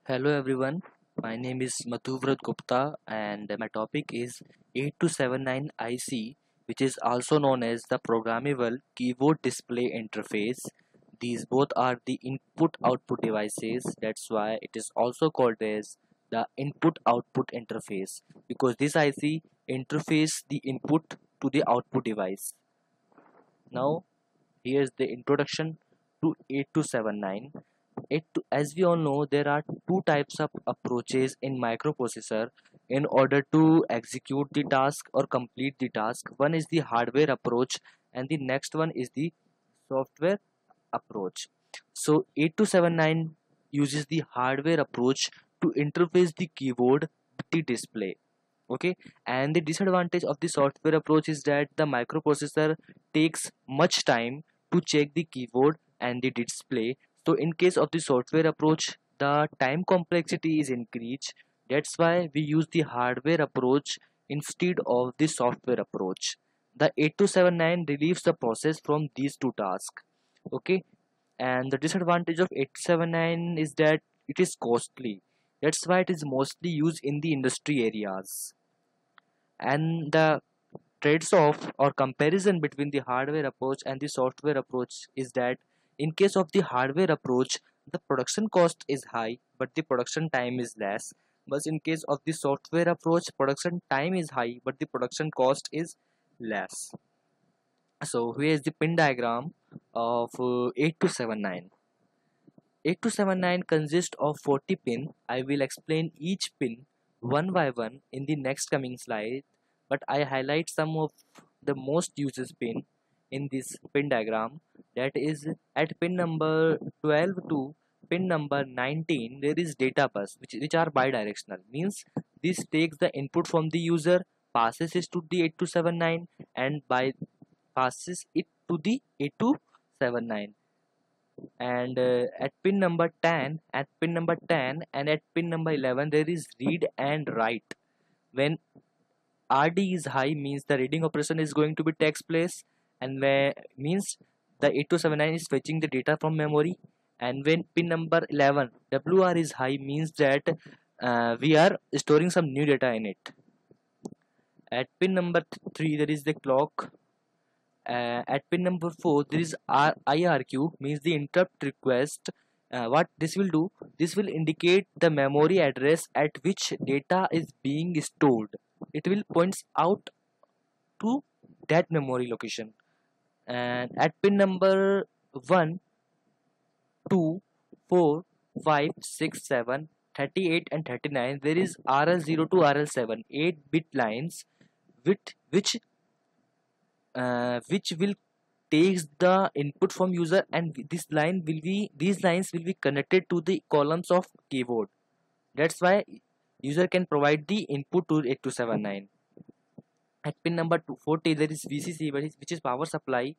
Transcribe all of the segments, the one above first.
Hello everyone, my name is Madhuvrat Gupta and my topic is 8279 IC, which is also known as the Programmable Keyboard Display Interface. These both are the input output devices, that's why it is also called as the input output interface because this IC interface the input to the output device. Now here's the introduction to 8279. As we all know, there are two types of approaches in microprocessor in order to execute the task or complete the task. One is the hardware approach and the next one is the software approach. So 8279 uses the hardware approach to interface the keyboard with the display. Okay, and the disadvantage of the software approach is that the microprocessor takes much time to check the keyboard and the display. So in case of the software approach, the time complexity is increased. That's why we use the hardware approach instead of the software approach. The 8279 relieves the process from these two tasks. Okay, and the disadvantage of 8279 is that it is costly. That's why it is mostly used in the industry areas. And the trades-off or comparison between the hardware approach and the software approach is that in case of the hardware approach, the production cost is high but the production time is less, but in case of the software approach, production time is high but the production cost is less. So here is the pin diagram of 8279. 8279 consists of 40 pin. I will explain each pin one by one in the next coming slide, but I highlight some of the most used pin in this pin diagram. That is, at pin number 12 to pin number 19 there is data bus which are bidirectional, means this takes the input from the user, passes it to the 8279 and by passes it to the 8279. And at pin number 10 and at pin number 11 there is read and write. When RD is high means the reading operation is going to be takes place, and where means the 8279 is fetching the data from memory. And when pin number 11 WR is high means that we are storing some new data in it. At pin number 3 there is the clock. At pin number 4 there is IRQ, means the interrupt request. What this will do, this will indicate the memory address at which data is being stored. It will points out to that memory location. And at pin number 1, 2, 4, 5, 6, 7, 38 and 39 there is RL0 to RL7 8 bit lines with which will takes the input from user, and these lines will be connected to the columns of keyboard. That's why user can provide the input to 8279. At pin number 240 there is VCC, which is power supply.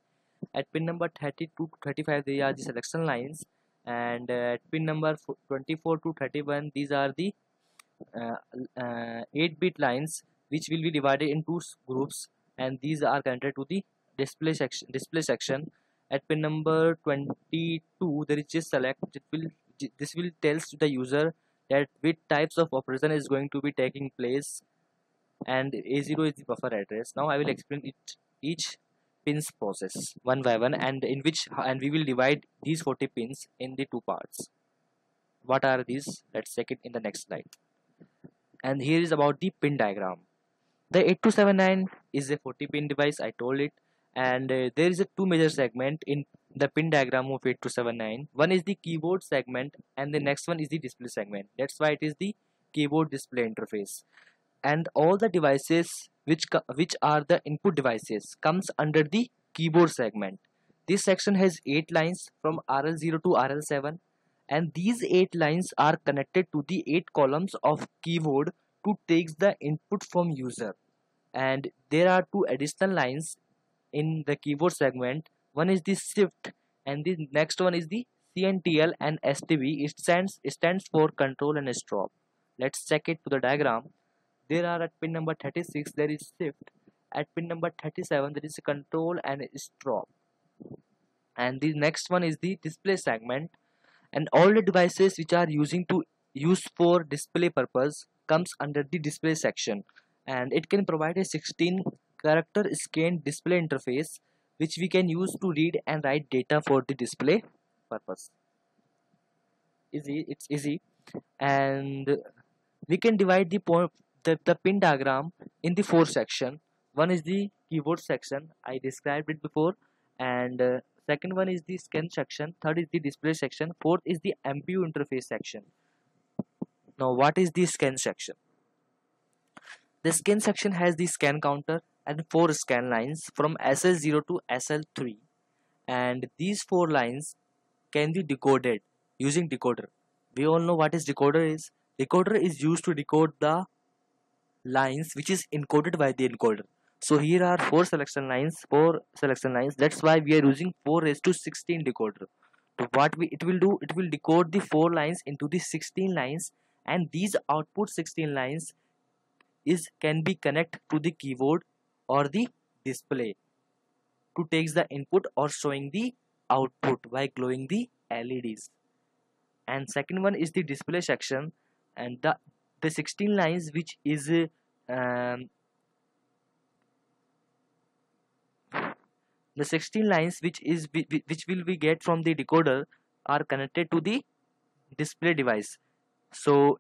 At pin number 32 to 35 there are the selection lines, and at pin number 24 to 31 these are the 8-bit lines which will be divided into groups, and these are connected to the display section. At pin number 22 there is just select. This will tells to the user that which types of operation is going to be taking place, and A0 is the buffer address. Now I will explain each pins process one by one, and we will divide these 40 pins in the two parts. What are these? Let's check it in the next slide. And here is about the pin diagram. The 8279 is a 40 pin device, I told it, and there is a two major segment in the pin diagram of 8279. One is the keyboard segment and the next one is the display segment. That's why it is the keyboard display interface. And all the devices which are the input devices comes under the keyboard segment. This section has 8 lines from RL0 to RL7, and these 8 lines are connected to the 8 columns of keyboard to take the input from user. And there are two additional lines in the keyboard segment. One is the shift and the next one is the CNTL and STB. It stands for control and stop. Let's check it to the diagram. There are at pin number 36 there is shift. At pin number 37 there is control and stop. And the next one is the display segment. And all the devices which are using to used for display purpose comes under the display section, and it can provide a 16 character scanned display interface which we can use to read and write data for the display purpose. It's easy. And we can divide the pin diagram in the four section. One is the keyboard section, I described it before, and second one is the scan section, third is the display section, fourth is the MPU interface section. Now what is the scan section? The scan section has the scan counter and four scan lines from SL0 to SL3, and these four lines can be decoded using decoder. We all know what is decoder is. Decoder is used to decode the lines which is encoded by the encoder. So here are four selection lines. That's why we are using 4:16 decoder. So what it will do, it will decode the four lines into the 16 lines, and these output 16 lines can be connected to the keyboard or the display to takes the input or showing the output by glowing the LEDs. And second one is the display section, and the 16 lines which is um, the 16 lines which will we get from the decoder are connected to the display device. So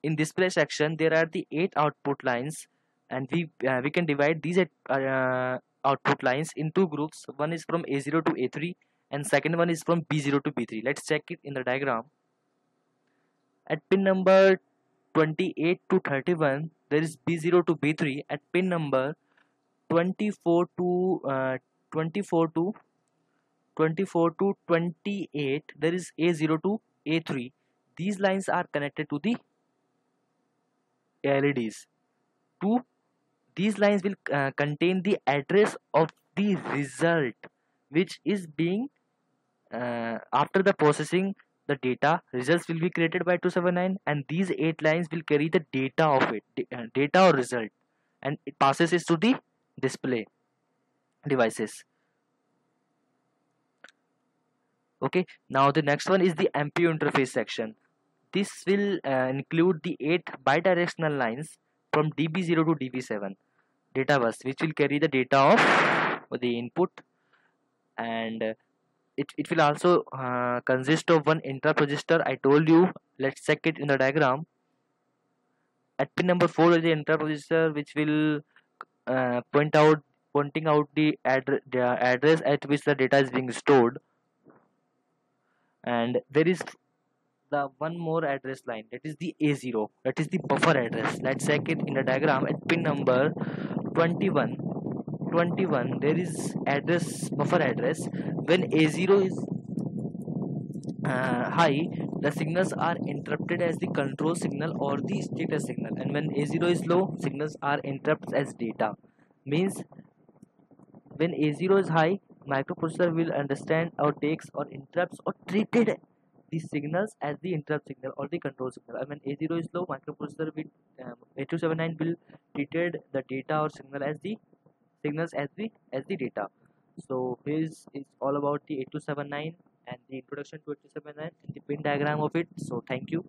in display section there are the 8 output lines, and we can divide these output lines in two groups. One is from A0 to A3 and second one is from B0 to B3. Let's check it in the diagram. At pin number 28 to 31 there is B0 to B3. At pin number 24 to 24 to 28 there is A0 to A3. These lines are connected to the LEDs. Two, these lines will contain the address of the result which is being after the processing the data. Results will be created by 279, and these 8 lines will carry the data of it, data or result, and it passes it to the display devices. Okay, now the next one is the MPU interface section. This will include the 8 bidirectional lines from DB0 to DB7 data bus which will carry the data of the input, and it will also consist of one interrupt register. I told you, let's check it in the diagram. At pin number 4 is the interrupt register which will pointing out the address at which the data is being stored, and there is the one more address line, that is the A0, that is the buffer address. Let's check it in the diagram. At pin number 21 there is address, buffer address. When A0 is high, the signals are interrupted as the control signal or the status signal, and when A0 is low, signals are interrupted as data. Means when A0 is high, microprocessor will understand or takes or interrupts or treated these signals as the interrupt signal or the control signal. And when A0 is low, microprocessor with 8279 will treated the data or signal as the signals as the data. So this is all about the 8279 and the introduction to 8279 and the pin diagram of it. So thank you.